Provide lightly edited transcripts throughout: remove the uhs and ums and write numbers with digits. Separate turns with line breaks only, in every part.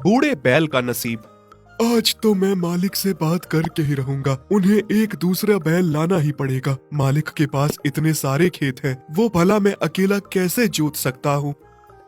बूढ़े बैल का नसीब।
आज तो मैं मालिक से बात करके ही रहूंगा। उन्हें एक दूसरा बैल लाना ही पड़ेगा। मालिक के पास इतने सारे खेत हैं, वो भला मैं अकेला कैसे जोत सकता हूँ।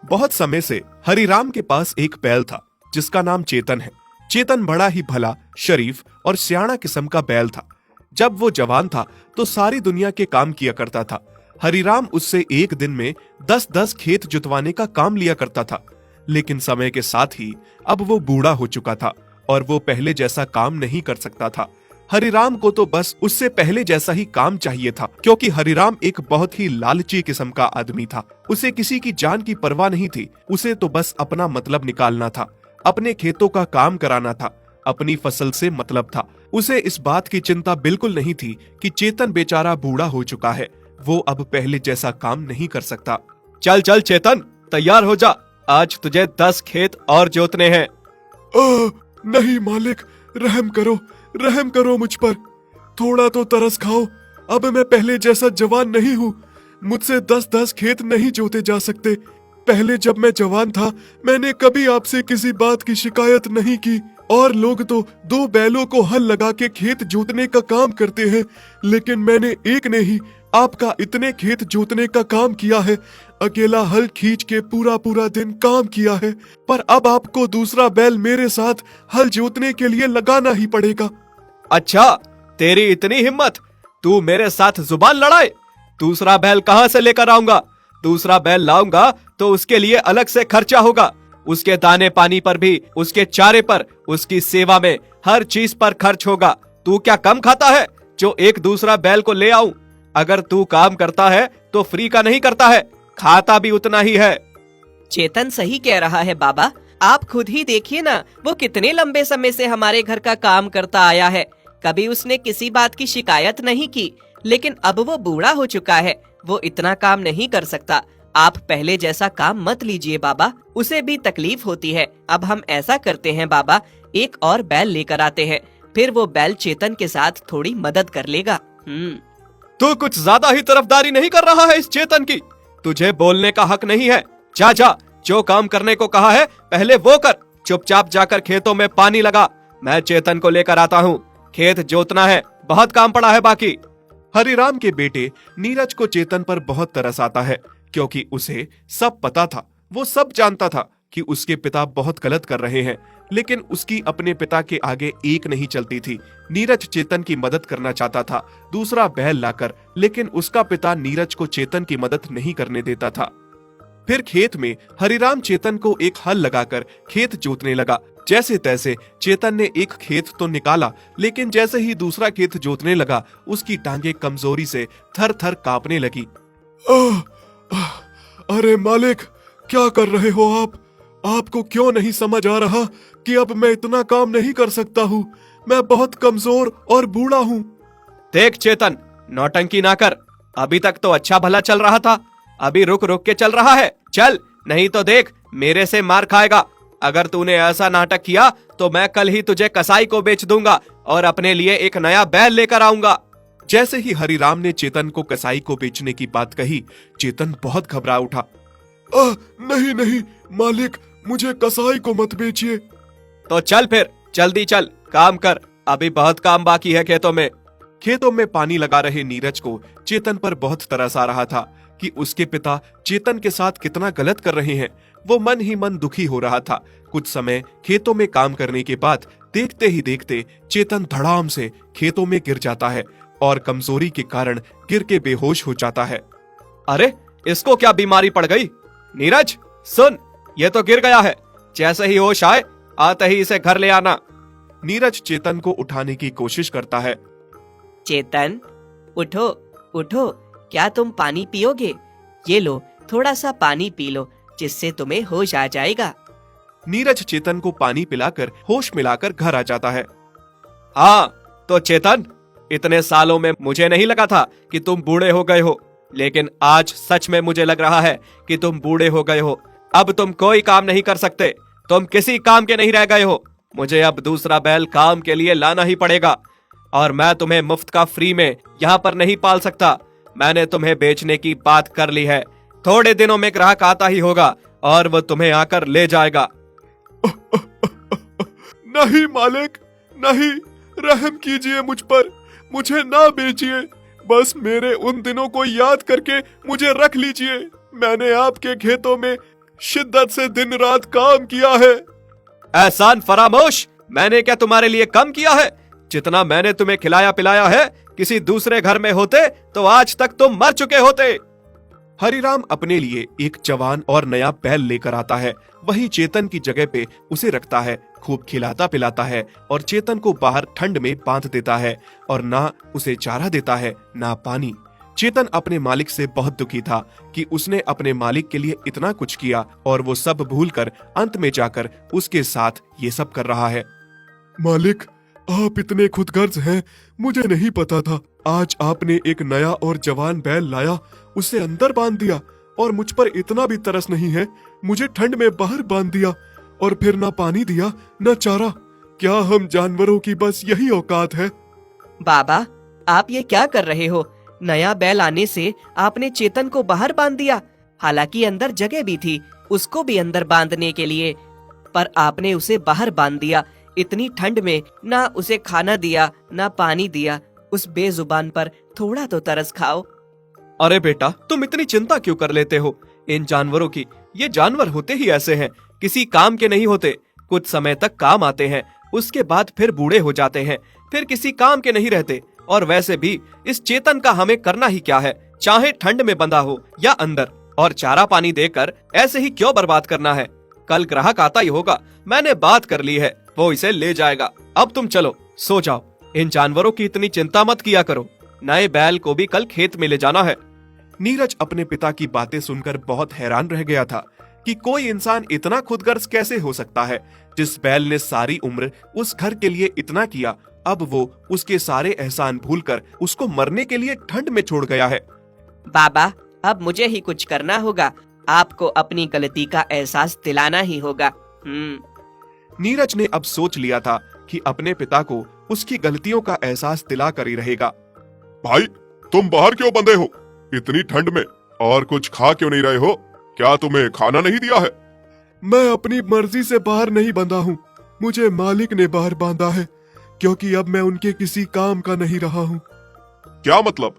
बहुत समय से हरिराम के पास एक बैल था जिसका नाम चेतन है। चेतन बड़ा ही भला, शरीफ और सियाणा किस्म का बैल था। जब वो जवान था तो सारी दुनिया के काम किया करता था। हरिराम उससे एक दिन में 10-10 खेत जुतवाने का काम लिया करता था। लेकिन समय के साथ ही अब वो बूढ़ा हो चुका था और वो पहले जैसा काम नहीं कर सकता था। हरिराम को तो बस उससे पहले जैसा ही काम चाहिए था, क्योंकि हरिराम एक बहुत ही लालची किस्म का आदमी था। उसे किसी की जान की परवाह नहीं थी। उसे तो बस अपना मतलब निकालना था, अपने खेतों का काम कराना था, अपनी फसल से मतलब था। उसे इस बात की चिंता बिल्कुल नहीं थी कि चेतन बेचारा बूढ़ा हो चुका है, वो अब पहले जैसा काम नहीं कर सकता।
चल चल चेतन, तैयार हो जा, आज तुझे 10 खेत और जोतने हैं।
नहीं मालिक, रहम करो मुझ पर। थोड़ा तो तरस खाओ। अब मैं पहले जैसा जवान नहीं हूँ। मुझसे 10-10 खेत नहीं जोते जा सकते। पहले जब मैं जवान था मैंने कभी आपसे किसी बात की शिकायत नहीं की, और लोग तो 2 बैलों को हल लगा के खेत जोतने का काम करते हैं, लेकिन मैंने एक ने ही आपका इतने खेत जोतने का काम किया है। अकेला हल खींच के पूरा दिन काम किया है, पर अब आपको दूसरा बैल मेरे साथ हल जोतने के लिए लगाना ही पड़ेगा।
अच्छा, तेरी इतनी हिम्मत, तू मेरे साथ जुबान लड़ाए। दूसरा बैल कहाँ से लेकर आऊंगा? दूसरा बैल लाऊंगा तो उसके लिए अलग से खर्चा होगा। उसके दाने पानी पर भी, उसके चारे पर, उसकी सेवा में, हर चीज पर खर्च होगा। तू क्या कम खाता है जो एक दूसरा बैल को ले आऊं? अगर तू काम करता है तो फ्री का नहीं करता है, खाता भी उतना ही है।
चेतन सही कह रहा है बाबा, आप खुद ही देखिए ना, वो कितने लंबे समय से हमारे घर का काम करता आया है। कभी उसने किसी बात की शिकायत नहीं की, लेकिन अब वो बूढ़ा हो चुका है, वो इतना काम नहीं कर सकता। आप पहले जैसा काम मत लीजिए बाबा, उसे भी तकलीफ होती है। अब हम ऐसा करते हैं बाबा, एक और बैल लेकर आते हैं, फिर वो बैल चेतन के साथ थोड़ी मदद कर लेगा।
तू कुछ ज्यादा ही तरफदारी नहीं कर रहा है इस चेतन की? तुझे बोलने का हक नहीं है। जा जा, जो काम करने को कहा है पहले वो कर। चुपचाप जाकर खेतों में पानी लगा, मैं चेतन को लेकर आता हूँ। खेत जोतना है, बहुत काम पड़ा है बाकी।
हरिराम के बेटे नीरज को चेतन पर बहुत तरस आता है, क्योंकि उसे सब पता था। वो सब जानता था कि उसके पिता बहुत गलत कर रहे हैं, लेकिन उसकी अपने पिता के आगे एक नहीं चलती थी। नीरज चेतन की मदद करना चाहता था दूसरा बैल लाकर, लेकिन उसका पिता नीरज को चेतन की मदद नहीं करने देता था। फिर खेत में हरिराम चेतन को एक हल लगाकर खेत जोतने लगा। जैसे तैसे चेतन ने एक खेत तो निकाला, लेकिन जैसे ही दूसरा खेत जोतने लगा उसकी टांगे कमजोरी से थर थर कांपने लगी।
अरे मालिक, क्या कर रहे हो आप? आपको क्यों नहीं समझ आ रहा कि अब मैं इतना काम नहीं कर सकता हूँ? मैं बहुत कमजोर और बूढ़ा हूँ।
देख चेतन, नौटंकी ना कर। अभी तक तो अच्छा भला चल रहा था, अभी रुक रुक के चल रहा है। चल, नहीं तो देख मेरे से मार खाएगा। अगर तूने ऐसा नाटक किया तो मैं कल ही तुझे कसाई को बेच दूंगा और अपने लिए एक नया बैल लेकर आऊंगा।
जैसे ही हरिराम ने चेतन को कसाई को बेचने की बात कही, चेतन बहुत घबरा उठा।
नहीं मालिक, मुझे कसाई को मत बेचिए।
तो चल फिर, जल्दी चल, काम कर, अभी बहुत काम बाकी है खेतों में।
खेतों में पानी लगा रहे नीरज को चेतन पर बहुत तरस आ रहा था कि उसके पिता चेतन के साथ कितना गलत कर रहे हैं। वो मन ही मन दुखी हो रहा था। कुछ समय खेतों में काम करने के बाद देखते ही देखते चेतन धड़ाम से खेतों में गिर जाता है और कमजोरी के कारण गिर के बेहोश हो जाता है।
अरे, इसको क्या बीमारी पड़ गई? नीरज सुन, ये तो गिर गया है। जैसे ही होश आए आते ही इसे घर ले आना।
नीरज चेतन को उठाने की कोशिश करता है।
चेतन, उठो उठो, क्या तुम पानी पियोगे? ये लो, थोड़ा सा पानी पी लो, जिससे तुम्हें होश आ जाएगा।
नीरज चेतन को पानी पिलाकर होश मिलाकर घर आ जाता है।
हाँ तो चेतन, इतने सालों में मुझे नहीं लगा था कि तुम बूढ़े हो गए हो, लेकिन आज सच में मुझे लग रहा है कि तुम बूढ़े हो गए हो। अब तुम कोई काम नहीं कर सकते, तुम किसी काम के नहीं रह गए हो। मुझे अब दूसरा बैल काम के लिए लाना ही पड़ेगा, और मैं तुम्हें मुफ्त का फ्री में यहाँ पर नहीं पाल सकता। मैंने तुम्हें बेचने की बात कर ली है। थोड़े दिनों में ग्राहक आता ही होगा और वो तुम्हें आकर ले जाएगा।
नहीं मालिक, नहीं, रहम कीजिए मुझ पर, मुझे ना बेचिए। बस मेरे उन दिनों को याद करके मुझे रख लीजिए। मैंने आपके खेतों में शिद्दत से दिन रात काम किया है।
एहसान फरामोश, मैंने क्या तुम्हारे लिए कम किया है? जितना मैंने तुम्हें खिलाया पिलाया है, किसी दूसरे घर में होते तो आज तक तुम मर चुके होते।
हरिराम अपने लिए एक जवान और नया बैल लेकर आता है। वही चेतन की जगह पे उसे रखता है, खूब खिलाता पिलाता है और चेतन को बाहर ठंड में बांध देता है और ना उसे चारा देता है ना पानी। चेतन अपने मालिक से बहुत दुखी था कि उसने अपने मालिक के लिए इतना कुछ किया और वो सब भूलकर अंत में जाकर उसके साथ ये सब कर रहा है।
मालिक, आप इतने खुदगर्ज हैं, मुझे नहीं पता था। आज आपने एक नया और जवान बैल लाया, उसे अंदर बांध दिया और मुझ पर इतना भी तरस नहीं है, मुझे ठंड में बाहर बांध दिया और फिर ना पानी दिया ना चारा। क्या हम जानवरों की बस यही औकात है?
बाबा, आप ये क्या कर रहे हो? नया बैल आने से आपने चेतन को बाहर बांध दिया, हालांकि अंदर जगह भी थी उसको भी अंदर बांधने के लिए, पर आपने उसे बाहर बांध दिया। इतनी ठंड में ना उसे खाना दिया ना पानी दिया। उस बेजुबान पर थोड़ा तो तरस खाओ।
अरे बेटा, तुम इतनी चिंता क्यों कर लेते हो इन जानवरों की? ये जानवर होते ही ऐसे हैं, किसी काम के नहीं होते। कुछ समय तक काम आते हैं, उसके बाद फिर बूढ़े हो जाते हैं, फिर किसी काम के नहीं रहते। और वैसे भी इस चेतन का हमें करना ही क्या है, चाहे ठंड में बंधा हो या अंदर, और चारा पानी देकर ऐसे ही क्यों बर्बाद करना है? कल ग्राहक आता ही होगा, मैंने बात कर ली है, वो इसे ले जाएगा। अब तुम चलो, सो जाओ। इन जानवरों की इतनी चिंता मत किया करो। नए बैल को भी कल खेत में ले जाना है।
नीरज अपने पिता की बातें सुनकर बहुत हैरान रह गया था कि कोई इंसान इतना खुदगर्ज कैसे हो सकता है। जिस बैल ने सारी उम्र उस घर के लिए इतना किया, अब वो उसके सारे एहसान भूलकर उसको मरने के लिए ठंड में छोड़ गया है।
बाबा, अब मुझे ही कुछ करना होगा। आपको अपनी गलती का एहसास दिलाना ही होगा।
नीरज ने अब सोच लिया था कि अपने पिता को उसकी गलतियों का एहसास दिला कर ही रहेगा।
भाई, तुम बाहर क्यों बंधे हो इतनी ठंड में, और कुछ खा क्यों नहीं रहे हो? क्या तुम्हें खाना नहीं दिया है? मैं अपनी मर्जी से बाहर नहीं बंधा हूँ, मुझे मालिक ने बाहर बांधा है, क्योंकि अब मैं उनके किसी काम का नहीं रहा हूँ। क्या मतलब?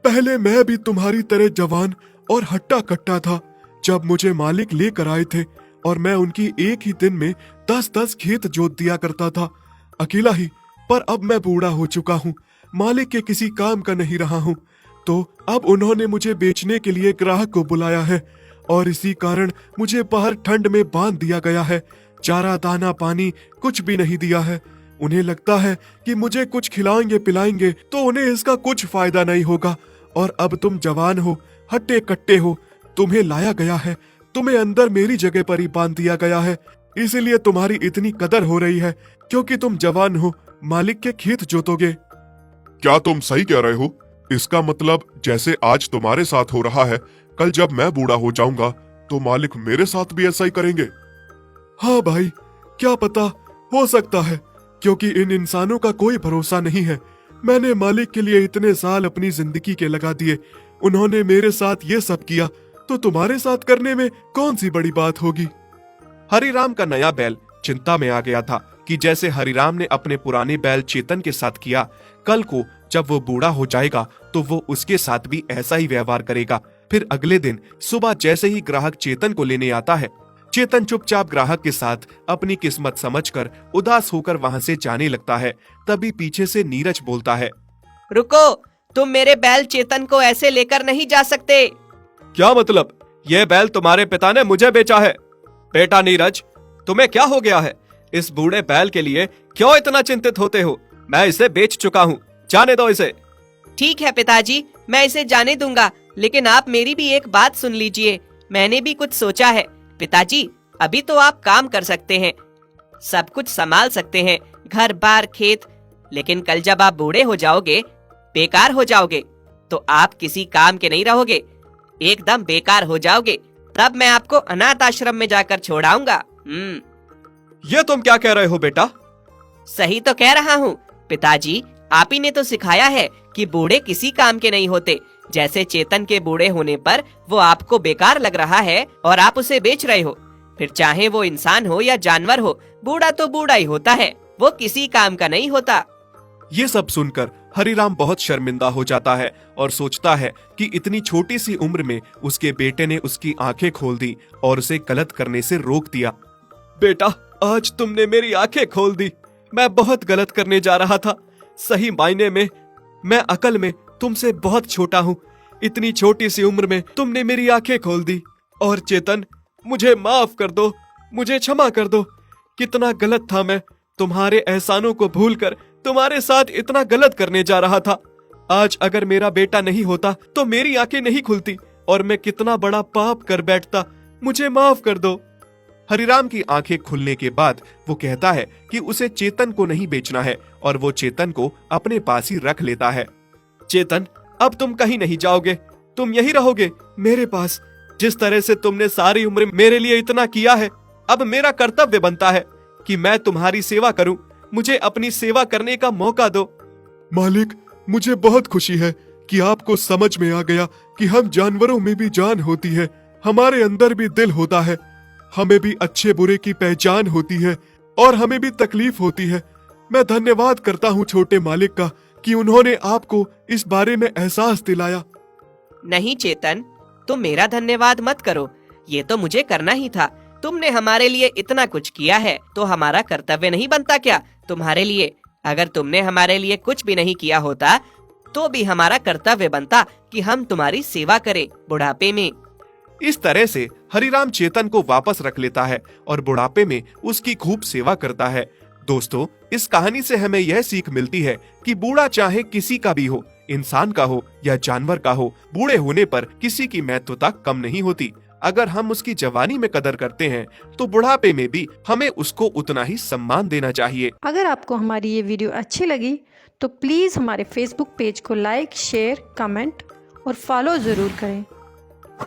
पहले मैं भी तुम्हारी तरह जवान और हट्टा कट्टा था। जब मुझे मालिक लेकर आए थे और मैं उनकी एक ही दिन में 10-10 खेत जोत दिया करता था, अकेला ही। पर अब मैं बूढ़ा हो चुका हूँ, मालिक के किसी काम का नहीं रहा हूँ, तो अब उन्होंने मुझे बेचने के लिए ग्राहक को बुलाया है और इसी कारण मुझे बाहर ठंड में बांध दिया गया है। चारा दाना पानी कुछ भी नहीं दिया है। उन्हें लगता है कि मुझे कुछ खिलाएंगे पिलाएंगे तो उन्हें इसका कुछ फायदा नहीं होगा। और अब तुम जवान हो, हट्टे कट्टे हो, तुम्हें लाया गया है, तुम्हें अंदर मेरी जगह पर ही बांध दिया गया है, इसीलिए तुम्हारी इतनी कदर हो रही है, क्योंकि तुम जवान हो, मालिक के खेत जोतोगे। क्या तुम सही कह रहे हो? इसका मतलब जैसे आज तुम्हारे साथ हो रहा है, कल जब मैं बूढ़ा हो जाऊंगा तो मालिक मेरे साथ भी ऐसा ही करेंगे। हाँ भाई, क्या पता, हो सकता है, क्योंकि इन इंसानों का कोई भरोसा नहीं है। मैंने मालिक के लिए इतने साल अपनी जिंदगी के लगा दिए, उन्होंने मेरे साथ ये सब किया, तो तुम्हारे साथ करने में कौन सी बड़ी बात होगी।
हरिराम का नया बैल चिंता में आ गया था कि जैसे हरिराम ने अपने पुराने बैल चेतन के साथ किया, कल को जब वो बूढ़ा हो जाएगा तो वो उसके साथ भी ऐसा ही व्यवहार करेगा। फिर अगले दिन सुबह जैसे ही ग्राहक चेतन को लेने आता है, चेतन चुपचाप ग्राहक के साथ अपनी किस्मत समझकर उदास होकर वहां से जाने लगता है। तभी पीछे से नीरज बोलता है,
रुको, तुम मेरे बैल चेतन को ऐसे लेकर नहीं जा सकते।
क्या मतलब? ये बैल तुम्हारे पिता ने मुझे बेचा है? बेटा नीरज, तुम्हें क्या हो गया है? इस बूढ़े बैल के लिए क्यों इतना चिंतित होते हो? मैं इसे बेच चुका हूँ, जाने दो इसे।
ठीक है पिताजी, मैं इसे जाने दूंगा, लेकिन आप मेरी भी एक बात सुन लीजिए। मैंने भी कुछ सोचा है। पिताजी, अभी तो आप काम कर सकते हैं, सब कुछ संभाल सकते हैं, घर बार खेत, लेकिन कल जब आप बूढ़े हो जाओगे, बेकार हो जाओगे, तो आप किसी काम के नहीं रहोगे, एकदम बेकार हो जाओगे। तब मैं आपको अनाथ आश्रम में जाकर छोड़ाऊंगा।
ये तुम क्या कह रहे हो बेटा?
सही तो कह रहा हूँ पिताजी, आप ही ने तो सिखाया है कि बूढ़े किसी काम के नहीं होते। जैसे चेतन के बूढ़े होने पर वो आपको बेकार लग रहा है और आप उसे बेच रहे हो। फिर चाहे वो इंसान हो या जानवर हो, बूढ़ा तो बूढ़ा ही होता है, वो किसी काम का नहीं होता।
ये सब सुनकर हरिराम बहुत शर्मिंदा हो जाता है और सोचता है कि इतनी छोटी सी उम्र में उसके बेटे ने उसकी आंखें खोल दी और उसे गलत करने से रोक दिया।
बेटा, आज तुमने मेरी आंखें खोल दी। मैं बहुत गलत करने जा रहा था। सही मायने में मैं अकल में तुमसे बहुत छोटा हूँ। इतनी छोटी सी उम्र में तुमने मेरी आंखें खोल दी। और चेतन, मुझे माफ कर दो, मुझे क्षमा कर दो। कितना गलत था मैं। तुम्हारे एहसानों को भूलकर तुम्हारे साथ इतना गलत करने जा रहा था। आज अगर मेरा बेटा नहीं होता तो मेरी आंखें नहीं खुलती और मैं कितना बड़ा पाप कर बैठता। मुझे माफ कर दो।
हरिराम की आंखें खुलने के बाद वो कहता है कि उसे चेतन को नहीं बेचना है और वो चेतन को अपने पास ही रख लेता है।
चेतन, अब तुम कहीं नहीं जाओगे, तुम यही रहोगे मेरे पास। जिस तरह से तुमने सारी उम्र मेरे लिए इतना किया है, अब मेरा कर्तव्य बनता है कि मैं तुम्हारी सेवा करूं। मुझे अपनी सेवा करने का मौका दो।
मालिक, मुझे बहुत खुशी है कि आपको समझ में आ गया कि हम जानवरों में भी जान होती है, हमारे अंदर भी दिल होता है, हमें भी अच्छे बुरे की पहचान होती है और हमें भी तकलीफ होती है। मैं धन्यवाद करता हूँ छोटे मालिक का कि उन्होंने आपको इस बारे में एहसास दिलाया।
नहीं चेतन, तुम मेरा धन्यवाद मत करो, ये तो मुझे करना ही था। तुमने हमारे लिए इतना कुछ किया है तो हमारा कर्तव्य नहीं बनता क्या तुम्हारे लिए? अगर तुमने हमारे लिए कुछ भी नहीं किया होता तो भी हमारा कर्तव्य बनता कि हम तुम्हारी सेवा करें बुढ़ापे में।
इस तरह से हरिराम चेतन को वापस रख लेता है और बुढ़ापे में उसकी खूब सेवा करता है। दोस्तों, इस कहानी से हमें यह सीख मिलती है कि बूढ़ा चाहे किसी का भी हो, इंसान का हो या जानवर का हो, बूढ़े होने पर किसी की महत्वता कम नहीं होती। अगर हम उसकी जवानी में कदर करते हैं तो बुढ़ापे में भी हमें उसको उतना ही सम्मान देना चाहिए।
अगर आपको हमारी ये वीडियो अच्छी लगी तो प्लीज़ हमारे फेसबुक पेज को लाइक, शेयर, कमेंट और फॉलो ज़रूर करें।